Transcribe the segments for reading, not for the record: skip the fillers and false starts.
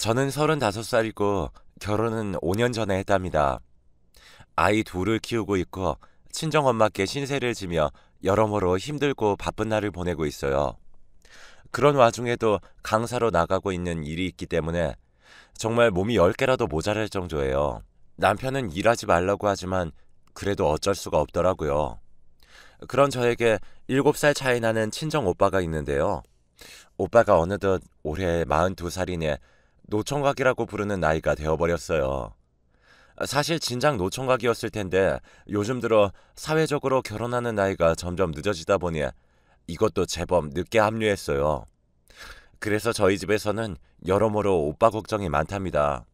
저는 35살이고 결혼은 5년 전에 했답니다. 아이 둘을 키우고 있고 친정엄마께 신세를 지며 여러모로 힘들고 바쁜 날을 보내고 있어요. 그런 와중에도 강사로 나가고 있는 일이 있기 때문에 정말 몸이 10개라도 모자랄 정도예요. 남편은 일하지 말라고 하지만 그래도 어쩔 수가 없더라고요. 그런 저에게 7살 차이 나는 친정 오빠가 있는데요. 오빠가 어느덧 올해 42살이네 노총각이라고 부르는 나이가 되어버렸어요. 사실 진작 노총각이었을 텐데 요즘 들어 사회적으로 결혼하는 나이가 점점 늦어지다 보니 이것도 제법 늦게 합류했어요. 그래서 저희 집에서는 여러모로 오빠 걱정이 많답니다.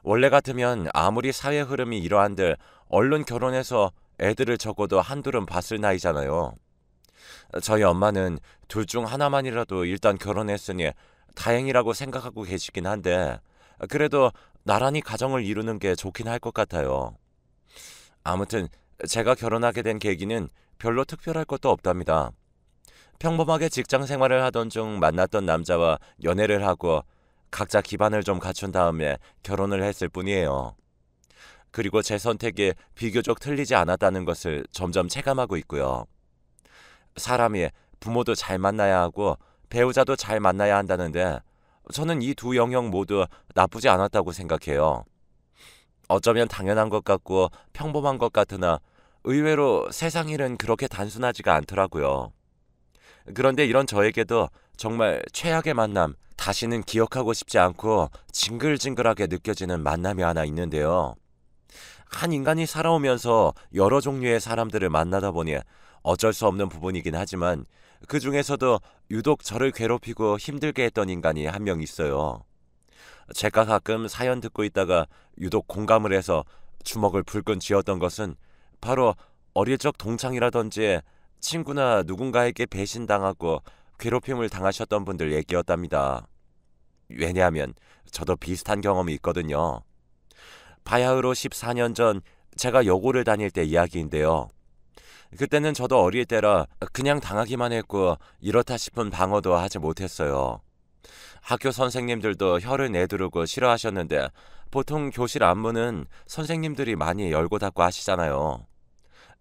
원래 같으면 아무리 사회 흐름이 이러한들 얼른 결혼해서 애들을 적어도 한둘은 봤을 나이잖아요. 저희 엄마는 둘 중 하나만이라도 일단 결혼했으니 다행이라고 생각하고 계시긴 한데 그래도 나란히 가정을 이루는 게 좋긴 할 것 같아요. 아무튼 제가 결혼하게 된 계기는 별로 특별할 것도 없답니다. 평범하게 직장 생활을 하던 중 만났던 남자와 연애를 하고 각자 기반을 좀 갖춘 다음에 결혼을 했을 뿐이에요. 그리고 제 선택이 비교적 틀리지 않았다는 것을 점점 체감하고 있고요. 사람이 부모도 잘 만나야 하고 배우자도 잘 만나야 한다는데 저는 이 두 영역 모두 나쁘지 않았다고 생각해요. 어쩌면 당연한 것 같고 평범한 것 같으나 의외로 세상 일은 그렇게 단순하지가 않더라고요. 그런데 이런 저에게도 정말 최악의 만남, 다시는 기억하고 싶지 않고 징글징글하게 느껴지는 만남이 하나 있는데요. 한 인간이 살아오면서 여러 종류의 사람들을 만나다 보니 어쩔 수 없는 부분이긴 하지만 그 중에서도 유독 저를 괴롭히고 힘들게 했던 인간이 한 명 있어요. 제가 가끔 사연 듣고 있다가 유독 공감을 해서 주먹을 불끈 쥐었던 것은 바로 어릴 적 동창이라든지 친구나 누군가에게 배신당하고 괴롭힘을 당하셨던 분들 얘기였답니다. 왜냐하면 저도 비슷한 경험이 있거든요. 바야흐로 14년 전 제가 여고를 다닐 때 이야기인데요. 그때는 저도 어릴 때라 그냥 당하기만 했고 이렇다 싶은 방어도 하지 못했어요. 학교 선생님들도 혀를 내두르고 싫어하셨는데 보통 교실 안문은 선생님들이 많이 열고 닫고 하시잖아요.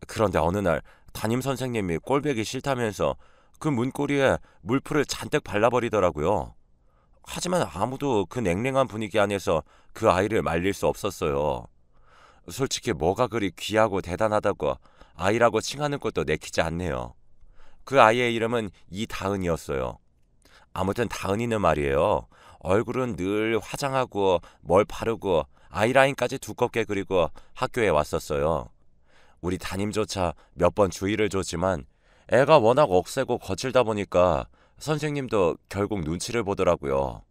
그런데 어느 날 담임 선생님이 꼴보기 싫다면서 그 문고리에 물풀을 잔뜩 발라버리더라고요. 하지만 아무도 그 냉랭한 분위기 안에서 그 아이를 말릴 수 없었어요. 솔직히 뭐가 그리 귀하고 대단하다고 아이라고 칭하는 것도 내키지 않네요. 그 아이의 이름은 이다은이었어요. 아무튼 다은이는 말이에요. 얼굴은 늘 화장하고 뭘 바르고 아이라인까지 두껍게 그리고 학교에 왔었어요. 우리 담임조차 몇 번 주의를 줬지만 애가 워낙 억세고 거칠다 보니까 선생님도 결국 눈치를 보더라고요.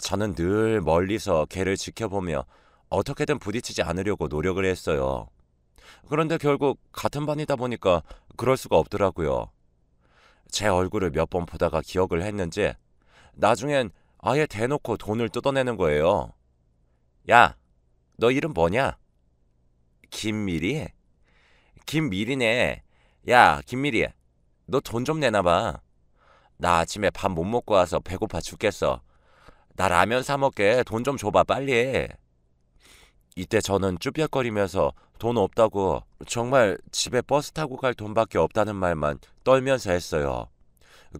저는 늘 멀리서 걔를 지켜보며 어떻게든 부딪히지 않으려고 노력을 했어요. 그런데 결국 같은 반이다 보니까 그럴 수가 없더라고요. 제 얼굴을 몇 번 보다가 기억을 했는지 나중엔 아예 대놓고 돈을 뜯어내는 거예요. 야, 너 이름 뭐냐? 김미리? 김미리네. 야, 김미리, 너 돈 좀 내놔봐. 나 아침에 밥 못 먹고 와서 배고파 죽겠어. 나 라면 사 먹게 돈 좀 줘봐 빨리. 이때 저는 쭈뼛거리면서 돈 없다고 정말 집에 버스 타고 갈 돈밖에 없다는 말만 떨면서 했어요.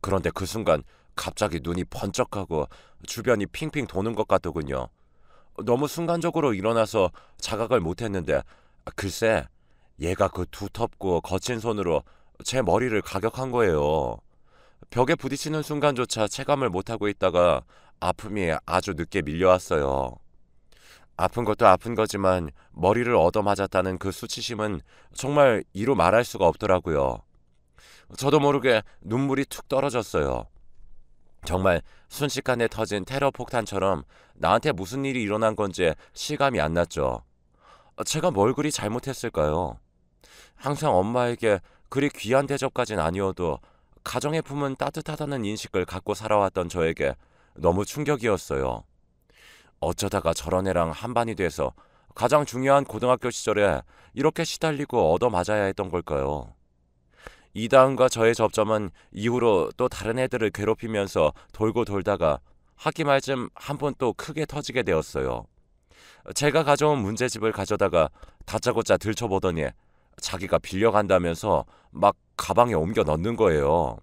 그런데 그 순간 갑자기 눈이 번쩍하고 주변이 핑핑 도는 것 같더군요. 너무 순간적으로 일어나서 자각을 못했는데 글쎄 얘가 그 두텁고 거친 손으로 제 머리를 가격한 거예요. 벽에 부딪히는 순간조차 체감을 못하고 있다가 아픔이 아주 늦게 밀려왔어요. 아픈 것도 아픈 거지만 머리를 얻어맞았다는 그 수치심은 정말 이루 말할 수가 없더라고요. 저도 모르게 눈물이 툭 떨어졌어요. 정말 순식간에 터진 테러 폭탄처럼 나한테 무슨 일이 일어난 건지 실감이 안 났죠. 제가 뭘 그리 잘못했을까요? 항상 엄마에게 그리 귀한 대접까진 아니어도 가정의 품은 따뜻하다는 인식을 갖고 살아왔던 저에게 너무 충격이었어요. 어쩌다가 저런 애랑 한반이 돼서 가장 중요한 고등학교 시절에 이렇게 시달리고 얻어맞아야 했던 걸까요? 이다은과 저의 접점은 이후로 또 다른 애들을 괴롭히면서 돌고 돌다가 학기 말쯤 한 번 또 크게 터지게 되었어요. 제가 가져온 문제집을 가져다가 다짜고짜 들춰보더니 자기가 빌려간다면서 막 가방에 옮겨 넣는 거예요.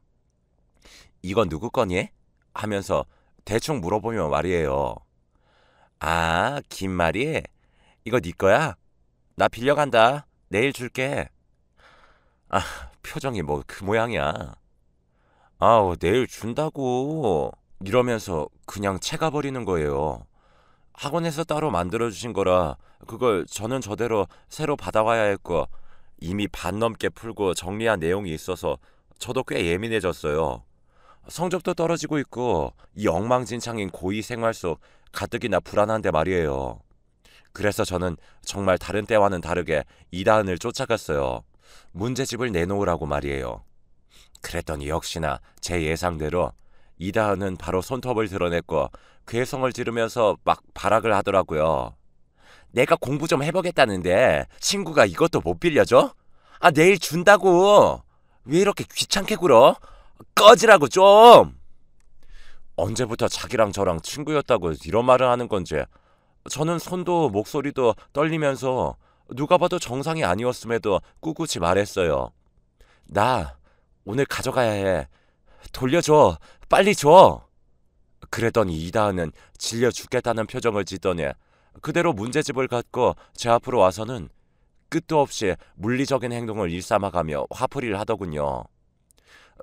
이건 누구 거니? 하면서 대충 물어보면 말이에요. 아, 긴 말이? 이거 네 거야? 나 빌려간다. 내일 줄게. 아, 표정이 뭐 그 모양이야. 아우, 내일 준다고. 이러면서 그냥 채가 버리는 거예요. 학원에서 따로 만들어주신 거라 그걸 저는 저대로 새로 받아와야 했고 이미 반 넘게 풀고 정리한 내용이 있어서 저도 꽤 예민해졌어요. 성적도 떨어지고 있고 이 엉망진창인 고2 생활 속 가뜩이나 불안한데 말이에요. 그래서 저는 정말 다른 때와는 다르게 이다은을 쫓아갔어요. 문제집을 내놓으라고 말이에요. 그랬더니 역시나 제 예상대로 이다은은 바로 손톱을 드러냈고 괴성을 지르면서 막 발악을 하더라고요. 내가 공부 좀 해보겠다는데 친구가 이것도 못 빌려줘? 아, 내일 준다고. 왜 이렇게 귀찮게 굴어? 꺼지라고 좀. 언제부터 자기랑 저랑 친구였다고 이런 말을 하는 건지 저는 손도 목소리도 떨리면서 누가 봐도 정상이 아니었음에도 꿋꿋이 말했어요. 나 오늘 가져가야 해. 돌려줘. 빨리 줘. 그랬더니 이다은은 질려 죽겠다는 표정을 짓더니 그대로 문제집을 갖고 제 앞으로 와서는 끝도 없이 물리적인 행동을 일삼아가며 화풀이를 하더군요.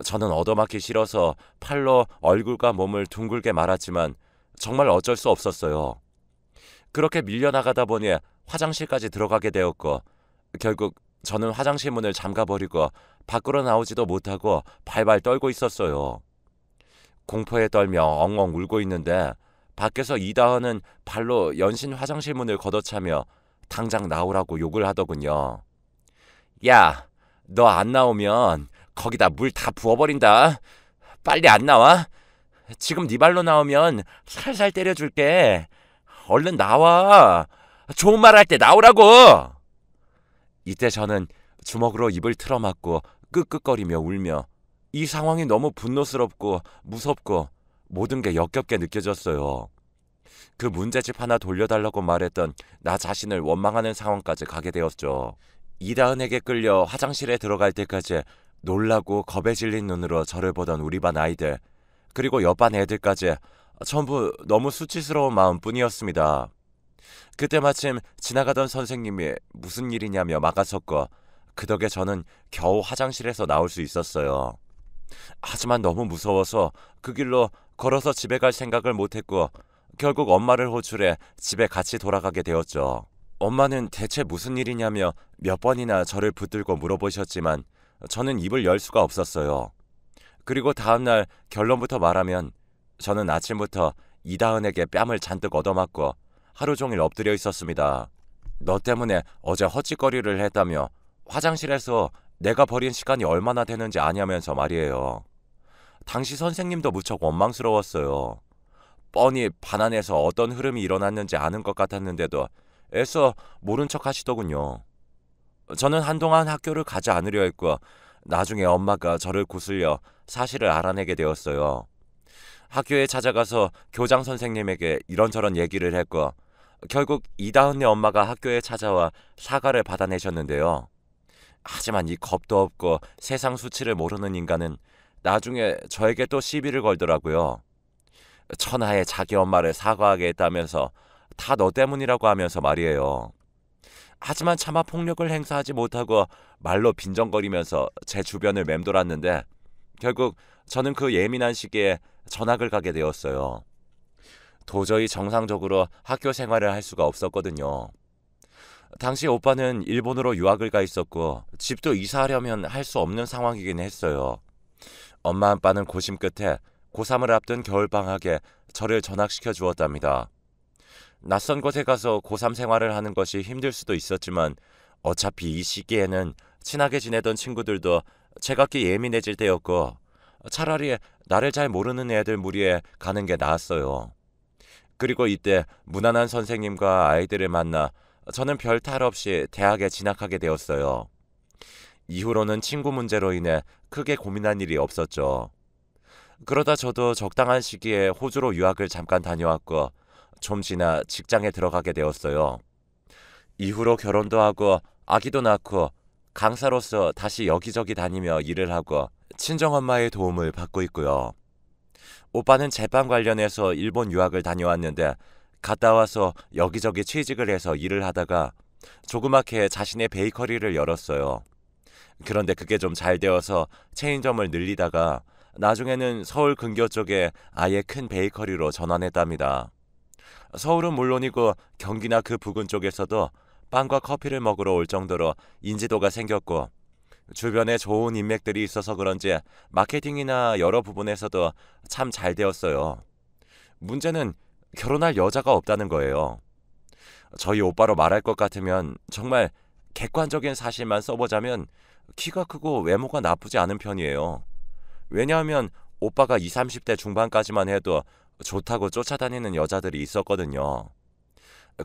저는 얻어맞기 싫어서 팔로 얼굴과 몸을 둥글게 말았지만 정말 어쩔 수 없었어요. 그렇게 밀려나가다 보니 화장실까지 들어가게 되었고 결국 저는 화장실 문을 잠가버리고 밖으로 나오지도 못하고 발발 떨고 있었어요. 공포에 떨며 엉엉 울고 있는데 밖에서 이다은은 발로 연신 화장실 문을 걷어차며 당장 나오라고 욕을 하더군요. 야, 너 안 나오면 거기다 물 다 부어버린다. 빨리 안 나와? 지금 네 발로 나오면 살살 때려줄게. 얼른 나와. 좋은 말 할 때 나오라고. 이때 저는 주먹으로 입을 틀어막고 끄끄거리며 울며 이 상황이 너무 분노스럽고 무섭고 모든 게 역겹게 느껴졌어요. 그 문제집 하나 돌려달라고 말했던 나 자신을 원망하는 상황까지 가게 되었죠. 이다은에게 끌려 화장실에 들어갈 때까지 놀라고 겁에 질린 눈으로 저를 보던 우리 반 아이들 그리고 옆반 애들까지 전부 너무 수치스러운 마음뿐이었습니다. 그때 마침 지나가던 선생님이 무슨 일이냐며 막아섰고 그 덕에 저는 겨우 화장실에서 나올 수 있었어요. 하지만 너무 무서워서 그 길로 걸어서 집에 갈 생각을 못했고 결국 엄마를 호출해 집에 같이 돌아가게 되었죠. 엄마는 대체 무슨 일이냐며 몇 번이나 저를 붙들고 물어보셨지만 저는 입을 열 수가 없었어요. 그리고 다음날 결론부터 말하면 저는 아침부터 이다은에게 뺨을 잔뜩 얻어맞고 하루 종일 엎드려 있었습니다. 너 때문에 어제 헛짓거리를 했다며 화장실에서 내가 버린 시간이 얼마나 되는지 아냐면서 말이에요. 당시 선생님도 무척 원망스러웠어요. 뻔히 반 안에서 어떤 흐름이 일어났는지 아는 것 같았는데도 애써 모른 척 하시더군요. 저는 한동안 학교를 가지 않으려 했고 나중에 엄마가 저를 구슬려 사실을 알아내게 되었어요. 학교에 찾아가서 교장 선생님에게 이런저런 얘기를 했고 결국 이다은네 엄마가 학교에 찾아와 사과를 받아내셨는데요. 하지만 이 겁도 없고 세상 수치를 모르는 인간은 나중에 저에게 또 시비를 걸더라고요. 천하에 자기 엄마를 사과하게 했다면서 다 너 때문이라고 하면서 말이에요. 하지만 차마 폭력을 행사하지 못하고 말로 빈정거리면서 제 주변을 맴돌았는데 결국 저는 그 예민한 시기에 전학을 가게 되었어요. 도저히 정상적으로 학교 생활을 할 수가 없었거든요. 당시 오빠는 일본으로 유학을 가 있었고 집도 이사하려면 할 수 없는 상황이긴 했어요. 엄마 아빠는 고심 끝에 고3을 앞둔 겨울방학에 저를 전학시켜 주었답니다. 낯선 곳에 가서 고3 생활을 하는 것이 힘들 수도 있었지만 어차피 이 시기에는 친하게 지내던 친구들도 제각기 예민해질 때였고 차라리 나를 잘 모르는 애들 무리에 가는 게 나았어요. 그리고 이때 무난한 선생님과 아이들을 만나 저는 별 탈 없이 대학에 진학하게 되었어요. 이후로는 친구 문제로 인해 크게 고민한 일이 없었죠. 그러다 저도 적당한 시기에 호주로 유학을 잠깐 다녀왔고 좀 지나 직장에 들어가게 되었어요. 이후로 결혼도 하고 아기도 낳고 강사로서 다시 여기저기 다니며 일을 하고 친정엄마의 도움을 받고 있고요. 오빠는 제빵 관련해서 일본 유학을 다녀왔는데 갔다 와서 여기저기 취직을 해서 일을 하다가 조그맣게 자신의 베이커리를 열었어요. 그런데 그게 좀 잘 되어서 체인점을 늘리다가 나중에는 서울 근교 쪽에 아예 큰 베이커리로 전환했답니다. 서울은 물론이고 경기나 그 부근 쪽에서도 빵과 커피를 먹으러 올 정도로 인지도가 생겼고 주변에 좋은 인맥들이 있어서 그런지 마케팅이나 여러 부분에서도 참 잘 되었어요. 문제는 결혼할 여자가 없다는 거예요. 저희 오빠로 말할 것 같으면 정말 객관적인 사실만 써보자면 키가 크고 외모가 나쁘지 않은 편이에요. 왜냐하면 오빠가 20, 30대 중반까지만 해도 좋다고 쫓아다니는 여자들이 있었거든요.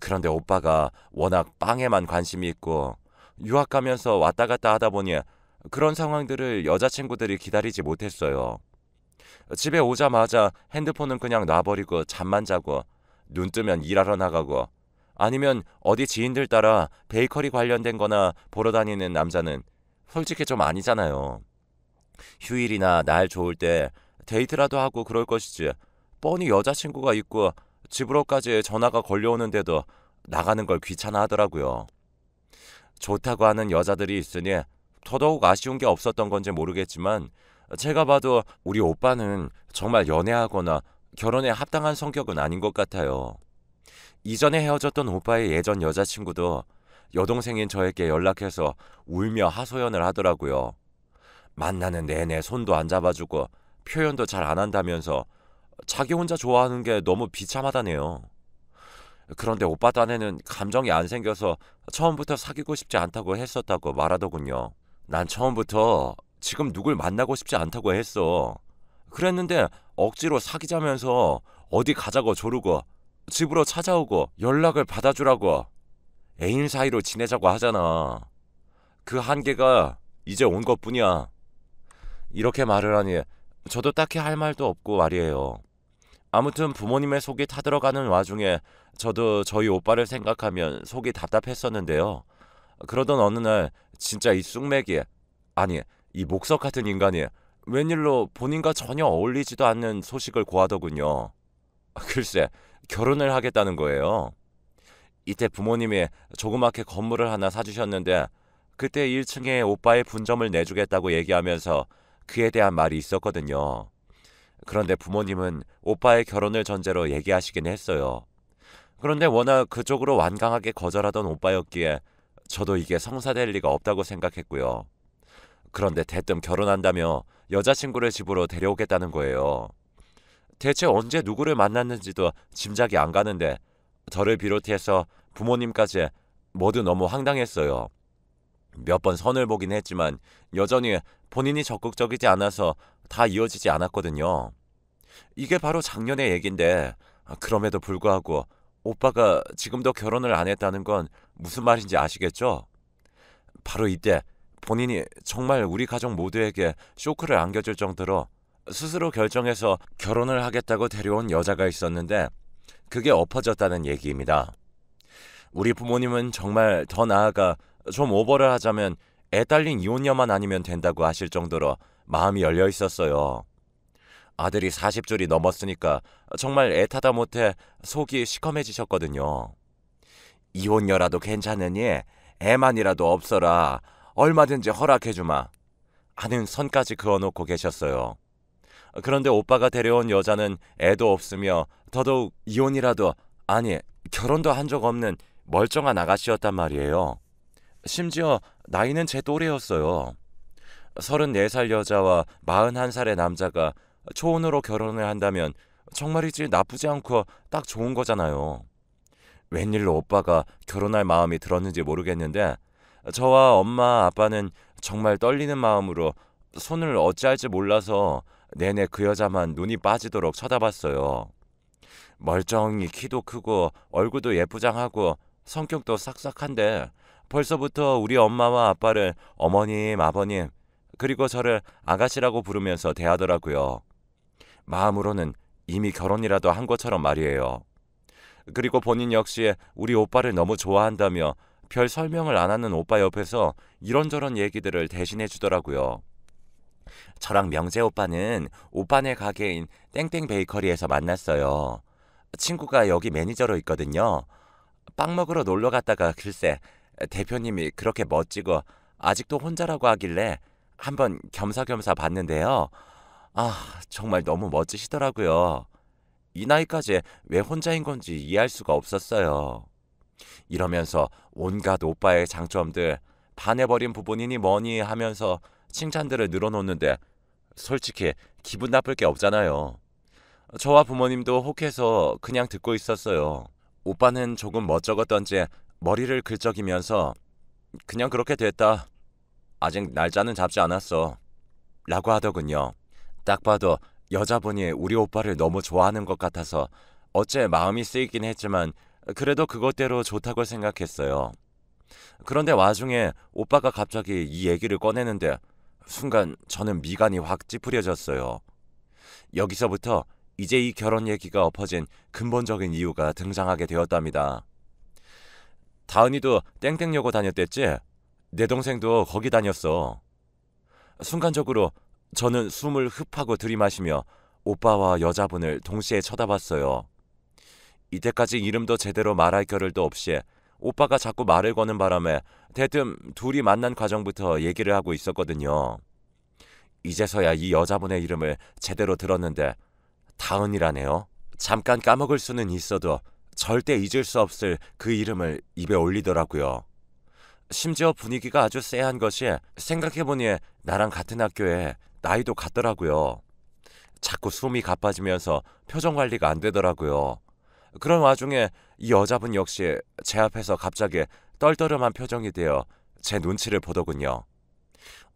그런데 오빠가 워낙 빵에만 관심이 있고 유학 가면서 왔다 갔다 하다 보니 그런 상황들을 여자친구들이 기다리지 못했어요. 집에 오자마자 핸드폰은 그냥 놔버리고 잠만 자고 눈 뜨면 일하러 나가고 아니면 어디 지인들 따라 베이커리 관련된 거나 보러 다니는 남자는 솔직히 좀 아니잖아요. 휴일이나 날 좋을 때 데이트라도 하고 그럴 것이지 뻔히 여자친구가 있고 집으로까지 전화가 걸려오는데도 나가는 걸 귀찮아 하더라고요. 좋다고 하는 여자들이 있으니 더더욱 아쉬운 게 없었던 건지 모르겠지만 제가 봐도 우리 오빠는 정말 연애하거나 결혼에 합당한 성격은 아닌 것 같아요. 이전에 헤어졌던 오빠의 예전 여자친구도 여동생인 저에게 연락해서 울며 하소연을 하더라고요. 만나는 내내 손도 안 잡아주고 표현도 잘 안 한다면서 자기 혼자 좋아하는 게 너무 비참하다네요. 그런데 오빠 딴에는 감정이 안 생겨서 처음부터 사귀고 싶지 않다고 했었다고 말하더군요. 난 처음부터 지금 누굴 만나고 싶지 않다고 했어. 그랬는데 억지로 사귀자면서 어디 가자고 조르고 집으로 찾아오고 연락을 받아주라고 애인 사이로 지내자고 하잖아. 그 한계가 이제 온 것뿐이야. 이렇게 말을 하니 저도 딱히 할 말도 없고 말이에요. 아무튼 부모님의 속이 타들어가는 와중에 저도 저희 오빠를 생각하면 속이 답답했었는데요. 그러던 어느 날 진짜 이 쑥맥이 아니 이 목석 같은 인간이 웬일로 본인과 전혀 어울리지도 않는 소식을 고하더군요. 글쎄 결혼을 하겠다는 거예요. 이때 부모님이 조그맣게 건물을 하나 사주셨는데 그때 1층에 오빠의 분점을 내주겠다고 얘기하면서 그에 대한 말이 있었거든요. 그런데 부모님은 오빠의 결혼을 전제로 얘기하시긴 했어요. 그런데 워낙 그쪽으로 완강하게 거절하던 오빠였기에 저도 이게 성사될 리가 없다고 생각했고요. 그런데 대뜸 결혼한다며 여자친구를 집으로 데려오겠다는 거예요. 대체 언제 누구를 만났는지도 짐작이 안 가는데 저를 비롯해서 부모님까지 모두 너무 황당했어요. 몇 번 선을 보긴 했지만 여전히 본인이 적극적이지 않아서 다 이어지지 않았거든요. 이게 바로 작년의 얘긴데 그럼에도 불구하고 오빠가 지금도 결혼을 안 했다는 건 무슨 말인지 아시겠죠? 바로 이때 본인이 정말 우리 가족 모두에게 쇼크를 안겨줄 정도로 스스로 결정해서 결혼을 하겠다고 데려온 여자가 있었는데 그게 엎어졌다는 얘기입니다. 우리 부모님은 정말 더 나아가 좀 오버를 하자면 애 딸린 이혼녀만 아니면 된다고 하실 정도로 마음이 열려 있었어요. 아들이 40줄이 넘었으니까 정말 애타다 못해 속이 시커매지셨거든요. 이혼녀라도 괜찮으니 애만이라도 없어라. 얼마든지 허락해주마. 하는 선까지 그어놓고 계셨어요. 그런데 오빠가 데려온 여자는 애도 없으며 더더욱 이혼이라도 아니 결혼도 한 적 없는 멀쩡한 아가씨였단 말이에요. 심지어 나이는 제 또래였어요. 34살 여자와 41살의 남자가 초혼으로 결혼을 한다면 정말이지 나쁘지 않고 딱 좋은 거잖아요. 웬일로 오빠가 결혼할 마음이 들었는지 모르겠는데 저와 엄마 아빠는 정말 떨리는 마음으로 손을 어찌할지 몰라서 내내 그 여자만 눈이 빠지도록 쳐다봤어요. 멀쩡히 키도 크고 얼굴도 예쁘장하고 성격도 싹싹한데 벌써부터 우리 엄마와 아빠를 어머님, 아버님 그리고 저를 아가씨라고 부르면서 대하더라고요. 마음으로는 이미 결혼이라도 한 것처럼 말이에요. 그리고 본인 역시 우리 오빠를 너무 좋아한다며 별 설명을 안 하는 오빠 옆에서 이런저런 얘기들을 대신해 주더라고요. 저랑 명재 오빠는 오빠네 가게인 땡땡 베이커리에서 만났어요. 친구가 여기 매니저로 있거든요. 빵 먹으러 놀러 갔다가 글쎄 대표님이 그렇게 멋지고 아직도 혼자라고 하길래 한번 겸사겸사 봤는데요. 정말 너무 멋지시더라고요. 이 나이까지 왜 혼자인 건지 이해할 수가 없었어요. 이러면서 온갖 오빠의 장점들, 반해버린 부분이니 뭐니 하면서 칭찬들을 늘어놓는데 솔직히 기분 나쁠 게 없잖아요. 저와 부모님도 혹해서 그냥 듣고 있었어요. 오빠는 조금 멋쩍었던지 머리를 긁적이면서 그냥 그렇게 됐다. 아직 날짜는 잡지 않았어. 라고 하더군요. 딱 봐도 여자분이 우리 오빠를 너무 좋아하는 것 같아서 어째 마음이 쓰이긴 했지만 그래도 그것대로 좋다고 생각했어요. 그런데 와중에 오빠가 갑자기 이 얘기를 꺼내는데 순간 저는 미간이 확 찌푸려졌어요. 여기서부터 이제 이 결혼 얘기가 엎어진 근본적인 이유가 등장하게 되었답니다. 다은이도 땡땡여고 다녔댔지? 내 동생도 거기 다녔어. 순간적으로 저는 숨을 흡하고 들이마시며 오빠와 여자분을 동시에 쳐다봤어요. 이때까지 이름도 제대로 말할 겨를도 없이 오빠가 자꾸 말을 거는 바람에 대뜸 둘이 만난 과정부터 얘기를 하고 있었거든요. 이제서야 이 여자분의 이름을 제대로 들었는데 다은이라네요. 잠깐 까먹을 수는 있어도 절대 잊을 수 없을 그 이름을 입에 올리더라고요. 심지어 분위기가 아주 쎄한 것이 생각해보니 나랑 같은 학교에 나이도 같더라고요. 자꾸 숨이 가빠지면서 표정 관리가 안 되더라고요. 그런 와중에 이 여자분 역시 제 앞에서 갑자기 떨떠름한 표정이 되어 제 눈치를 보더군요.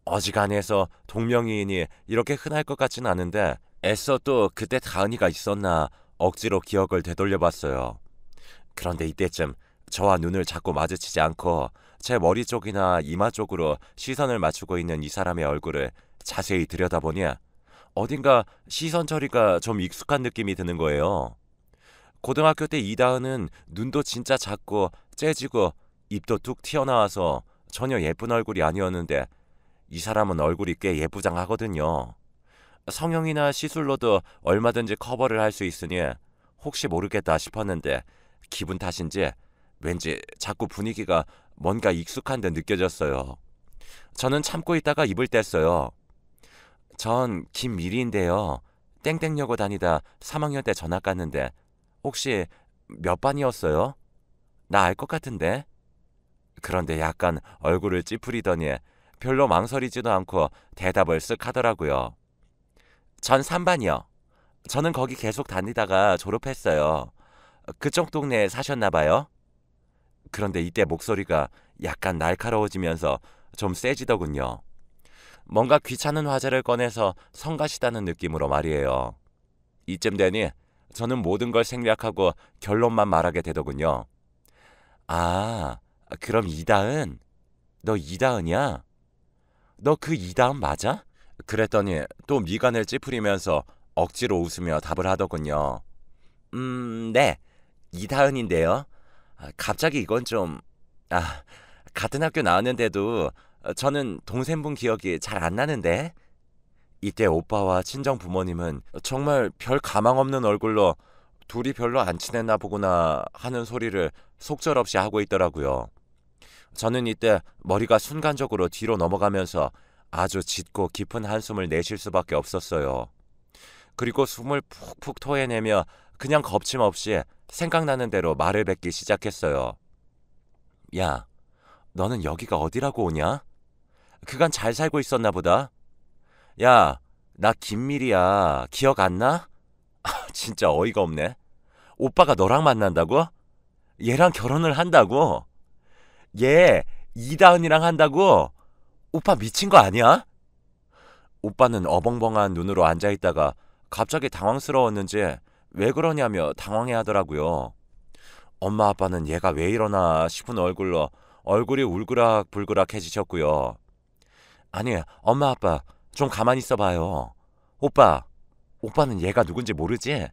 어지간해서 동명이인이 이렇게 흔할 것 같진 않은데 애써 또 그때 다은이가 있었나 억지로 기억을 되돌려봤어요. 그런데 이때쯤 저와 눈을 자꾸 마주치지 않고 제 머리 쪽이나 이마 쪽으로 시선을 맞추고 있는 이 사람의 얼굴을 자세히 들여다보니 어딘가 시선 처리가 좀 익숙한 느낌이 드는 거예요. 고등학교 때 이다은은 눈도 진짜 작고 째지고 입도 뚝 튀어나와서 전혀 예쁜 얼굴이 아니었는데 이 사람은 얼굴이 꽤 예쁘장하거든요. 성형이나 시술로도 얼마든지 커버를 할 수 있으니 혹시 모르겠다 싶었는데 기분 탓인지 왠지 자꾸 분위기가 뭔가 익숙한 듯 느껴졌어요. 저는 참고 있다가 입을 뗐어요. 전 김미리인데요. 땡땡여고 다니다 3학년 때 전학 갔는데 혹시 몇 반이었어요? 나 알 것 같은데? 그런데 약간 얼굴을 찌푸리더니 별로 망설이지도 않고 대답을 쓱 하더라고요. 전 3반이요. 저는 거기 계속 다니다가 졸업했어요. 그쪽 동네에 사셨나 봐요. 그런데 이때 목소리가 약간 날카로워지면서 좀 세지더군요. 뭔가 귀찮은 화제를 꺼내서 성가시다는 느낌으로 말이에요. 이쯤 되니 저는 모든 걸 생략하고 결론만 말하게 되더군요. 아, 그럼 이다은? 너 이다은이야? 너 그 이다은 맞아? 그랬더니 또 미간을 찌푸리면서 억지로 웃으며 답을 하더군요. 네. 이다은인데요. 갑자기 이건 좀... 같은 학교 나왔는데도 저는 동생분 기억이 잘 안 나는데? 이때 오빠와 친정 부모님은 정말 별 가망 없는 얼굴로 둘이 별로 안 친했나 보구나 하는 소리를 속절없이 하고 있더라고요. 저는 이때 머리가 순간적으로 뒤로 넘어가면서 아주 짙고 깊은 한숨을 내쉴 수밖에 없었어요. 그리고 숨을 푹푹 토해내며 그냥 겁침없이 생각나는 대로 말을 뱉기 시작했어요. 야, 너는 여기가 어디라고 오냐? 그간 잘 살고 있었나 보다. 야, 나 김밀이야. 기억 안 나? 진짜 어이가 없네. 오빠가 너랑 만난다고? 얘랑 결혼을 한다고? 얘 이다은이랑 한다고? 오빠 미친 거 아니야? 오빠는 어벙벙한 눈으로 앉아있다가 갑자기 당황스러웠는지 왜 그러냐며 당황해 하더라고요. 엄마 아빠는 얘가 왜 이러나 싶은 얼굴로 얼굴이 울그락불그락해지셨고요. 아니, 엄마 아빠 좀 가만히 있어봐요. 오빠, 오빠는 얘가 누군지 모르지?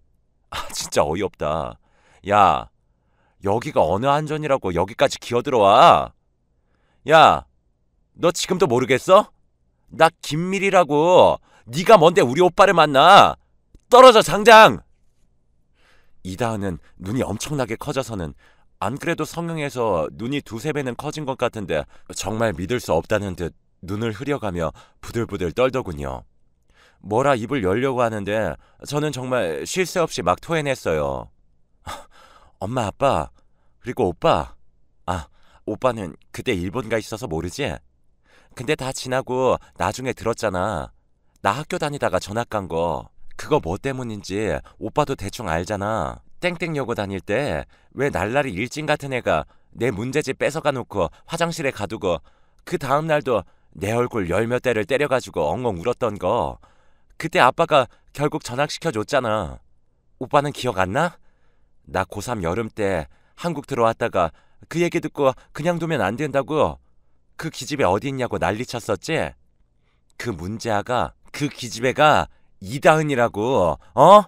아, 진짜 어이없다. 야, 여기가 어느 안전이라고 여기까지 기어들어와? 야, 너 지금도 모르겠어? 나 김밀이라고. 네가 뭔데 우리 오빠를 만나? 떨어져 당장! 이다은은 눈이 엄청나게 커져서는 안 그래도 성형해서 눈이 두세 배는 커진 것 같은데 정말 믿을 수 없다는 듯 눈을 흐려가며 부들부들 떨더군요. 뭐라 입을 열려고 하는데 저는 정말 쉴 새 없이 막 토해냈어요. 엄마, 아빠, 그리고 오빠. 아, 오빠는 그때 일본 가 있어서 모르지? 근데 다 지나고 나중에 들었잖아. 나 학교 다니다가 전학 간 거. 그거 뭐 때문인지 오빠도 대충 알잖아. 땡땡여고 다닐 때 왜 날라리 일진 같은 애가 내 문제집 뺏어가 놓고 화장실에 가두고 그 다음 날도 내 얼굴 열 몇 대를 때려가지고 엉엉 울었던 거. 그때 아빠가 결국 전학시켜줬잖아. 오빠는 기억 안 나? 나 고3 여름 때 한국 들어왔다가 그 얘기 듣고 그냥 두면 안 된다고 그 기집애 어디 있냐고 난리쳤었지? 그 문제아가 그 기집애가 이다은이라고. 어?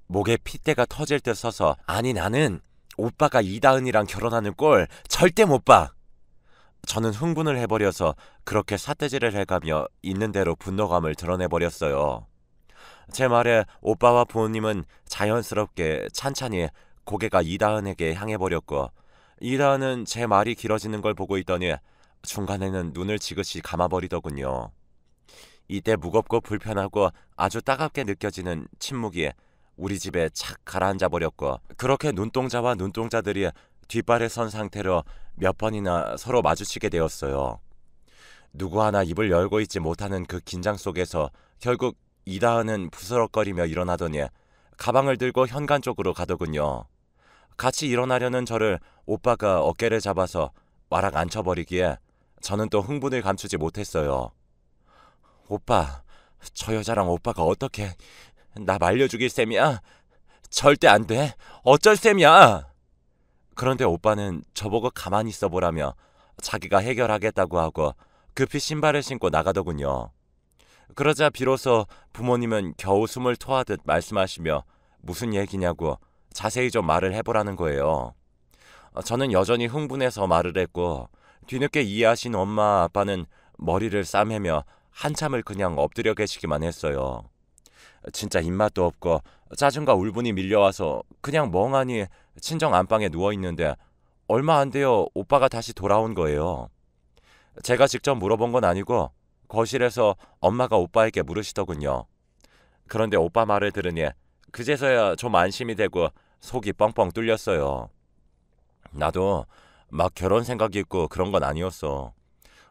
목에 핏대가 터질 듯 서서 아니 나는 오빠가 이다은이랑 결혼하는 꼴 절대 못 봐. 저는 흥분을 해버려서 그렇게 삿대질을 해가며 있는 대로 분노감을 드러내버렸어요. 제 말에 오빠와 부모님은 자연스럽게 찬찬히 고개가 이다은에게 향해버렸고 이다은은 제 말이 길어지는 걸 보고 있더니 중간에는 눈을 지그시 감아버리더군요. 이때 무겁고 불편하고 아주 따갑게 느껴지는 침묵이 우리 집에 착 가라앉아 버렸고 그렇게 눈동자와 눈동자들이 뒷발에 선 상태로 몇 번이나 서로 마주치게 되었어요. 누구 하나 입을 열고 있지 못하는 그 긴장 속에서 결국 이다은은 부스럭거리며 일어나더니 가방을 들고 현관 쪽으로 가더군요. 같이 일어나려는 저를 오빠가 어깨를 잡아서 와락 앉혀버리기에 저는 또 흥분을 감추지 못했어요. 오빠, 저 여자랑 오빠가 어떻게 나 말려죽일 셈이야? 절대 안 돼. 어쩔 셈이야. 그런데 오빠는 저보고 가만히 있어보라며 자기가 해결하겠다고 하고 급히 신발을 신고 나가더군요. 그러자 비로소 부모님은 겨우 숨을 토하듯 말씀하시며 무슨 얘기냐고 자세히 좀 말을 해보라는 거예요. 저는 여전히 흥분해서 말을 했고 뒤늦게 이해하신 엄마 아빠는 머리를 싸매며 한참을 그냥 엎드려 계시기만 했어요. 진짜 입맛도 없고 짜증과 울분이 밀려와서 그냥 멍하니 친정 안방에 누워있는데 얼마 안 돼요 오빠가 다시 돌아온 거예요. 제가 직접 물어본 건 아니고 거실에서 엄마가 오빠에게 물으시더군요. 그런데 오빠 말을 들으니 그제서야 좀 안심이 되고 속이 뻥뻥 뚫렸어요. 나도 막 결혼 생각이 있고 그런 건 아니었어.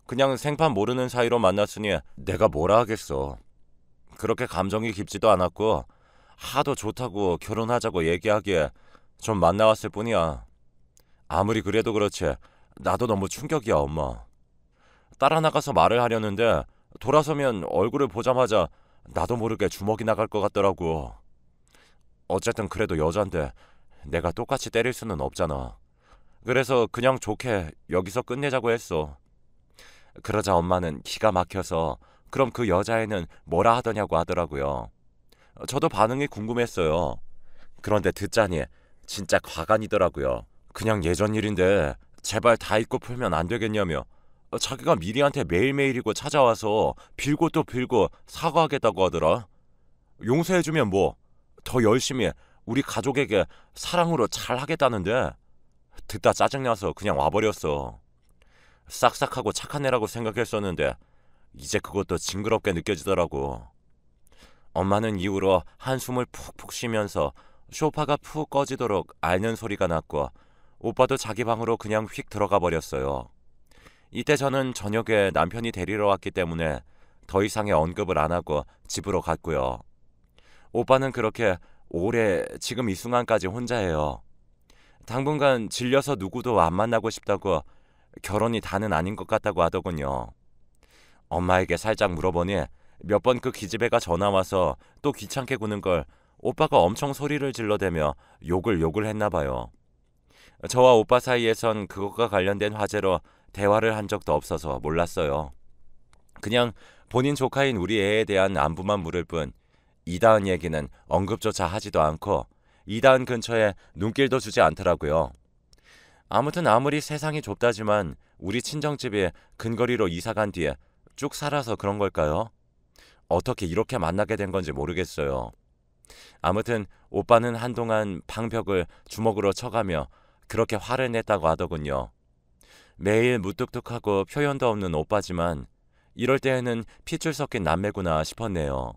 그냥 생판 모르는 사이로 만났으니 내가 뭐라 하겠어. 그렇게 감정이 깊지도 않았고 하도 좋다고 결혼하자고 얘기하기에 좀 만나왔을 뿐이야. 아무리 그래도 그렇지 나도 너무 충격이야 엄마. 따라 나가서 말을 하려는데 돌아서면 얼굴을 보자마자 나도 모르게 주먹이 나갈 것 같더라고. 어쨌든 그래도 여잔데 내가 똑같이 때릴 수는 없잖아. 그래서 그냥 좋게 여기서 끝내자고 했어. 그러자 엄마는 기가 막혀서 그럼 그 여자애는 뭐라 하더냐고 하더라고요. 저도 반응이 궁금했어요. 그런데 듣자니 진짜 과간이더라고요. 그냥 예전 일인데 제발 다 잊고 풀면 안 되겠냐며 자기가 미리한테 매일매일이고 찾아와서 빌고 또 빌고 사과하겠다고 하더라. 용서해주면 뭐 더 열심히 우리 가족에게 사랑으로 잘하겠다는데 듣다 짜증나서 그냥 와버렸어. 싹싹하고 착한 애라고 생각했었는데 이제 그것도 징그럽게 느껴지더라고. 엄마는 이후로 한숨을 푹푹 쉬면서 소파가 푹 꺼지도록 앓는 소리가 났고 오빠도 자기 방으로 그냥 휙 들어가 버렸어요. 이때 저는 저녁에 남편이 데리러 왔기 때문에 더 이상의 언급을 안 하고 집으로 갔고요. 오빠는 그렇게 오래 지금 이 순간까지 혼자예요. 당분간 질려서 누구도 안 만나고 싶다고 결혼이 다는 아닌 것 같다고 하더군요. 엄마에게 살짝 물어보니 몇 번 그 기집애가 전화와서 또 귀찮게 구는 걸 오빠가 엄청 소리를 질러대며 욕을 했나 봐요. 저와 오빠 사이에선 그것과 관련된 화제로 대화를 한 적도 없어서 몰랐어요. 그냥 본인 조카인 우리 애에 대한 안부만 물을 뿐 이다은 얘기는 언급조차 하지도 않고 이다은 근처에 눈길도 주지 않더라고요. 아무튼 아무리 세상이 좁다지만 우리 친정집이 근거리로 이사 간 뒤에 쭉 살아서 그런 걸까요? 어떻게 이렇게 만나게 된 건지 모르겠어요. 아무튼 오빠는 한동안 방벽을 주먹으로 쳐가며 그렇게 화를 냈다고 하더군요. 매일 무뚝뚝하고 표현도 없는 오빠지만 이럴 때에는 핏줄 섞인 남매구나 싶었네요.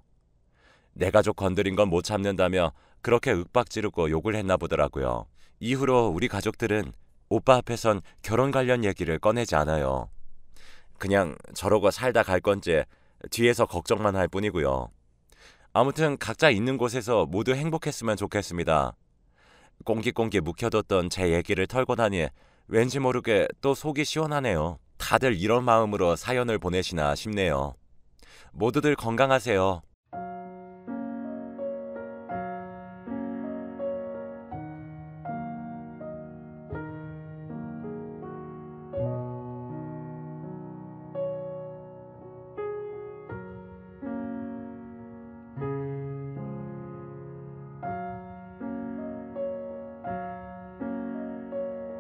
내 가족 건드린 건 못 참는다며 그렇게 윽박지르고 욕을 했나 보더라고요. 이후로 우리 가족들은 오빠 앞에선 결혼 관련 얘기를 꺼내지 않아요. 그냥 저러고 살다 갈 건지 뒤에서 걱정만 할 뿐이고요. 아무튼 각자 있는 곳에서 모두 행복했으면 좋겠습니다. 꽁기꽁기 묵혀뒀던 제 얘기를 털고 나니 왠지 모르게 또 속이 시원하네요. 다들 이런 마음으로 사연을 보내시나 싶네요. 모두들 건강하세요.